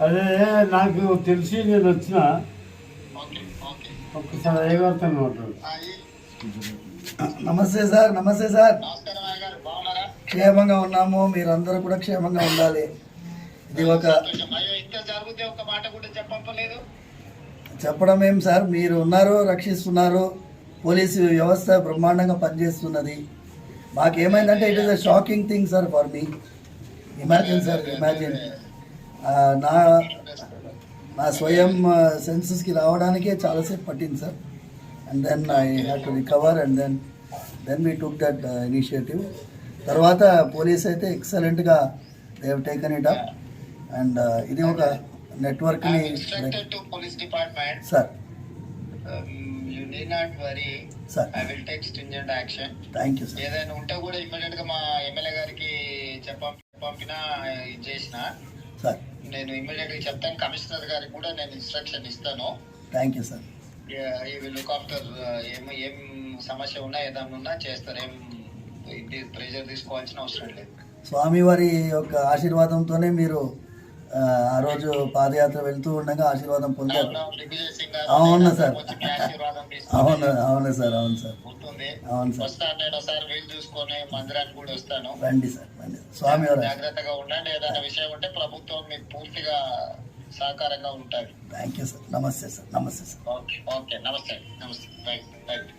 అదే నాకు తెలిసి నేను వచ్చిన ఒక్కసారి అయ్యగారితో మాట్లాడు. నమస్తే సార్. నమస్తే సార్. క్షేమంగా ఉన్నాము, మీరందరూ కూడా క్షేమంగా ఉండాలి. ఇది ఒక చెప్పడం ఏం సార్, మీరు ఉన్నారు, రక్షిస్తున్నారు, పోలీసు వ్యవస్థ బ్రహ్మాండంగా పనిచేస్తున్నది. మాకేమైందంటే it is a shocking thing sir for me. Imagine sir, imagine నా స్వయం సెన్సెస్కి రావడానికే చాలాసేపు పట్టింది sir. And then I have to recover and then we took that initiative. తర్వాత పోలీస్ అయితే ఎక్సలెంట్గా they have taken it up. And ఇది ఒక నెట్వర్క్ని sir. You need not worry. Sir, I will take stringent action. Thank you, sir. ఏదైనా ఉంటే కూడా immediate గా మా ఎమ్మెల్యే గారికి పంపినా ఇది చేసిన సార్. నేను ఇమ్మీడియట్ గా చెప్తాను. కమిషనర్ గారికి కూడా నేను ఇన్స్ట్రక్షన్ ఇస్తాను. Thank you sir. ఈ విల్ లుక్ ఆఫ్టర్ ఏం సమస్య ఉన్నా ఏదైనా ఉన్నా చేస్తారు. ఏం ఇది ప్రెజర్ తీసుకోవాల్సిన అవసరం లేదు. స్వామివారి యొక్క ఆశీర్వాదంతోనే మీరు ఆ రోజు పాదయాత్ర వెళ్తూ ఉండగా ఆశీర్వాదం పొందారు. అవును సార్, అవును అవును సార్, అవును సార్, అవును సార్. వస్తాను నేను ఒకసారి వీలు చూసుకొని మందిరానికి కూడా వస్తాను. రండి సార్, రండి. స్వామివారు జాగ్రత్తగా ఉండండి. ఏదైనా విషయం ఉంటే ప్రభుత్వం మీకు పూర్తిగా సహకారంగా ఉంటుంది. Thank you sir. నమస్తే సార్. నమస్తే సార్. Okay okay. నమస్తే నమస్తే. Right right.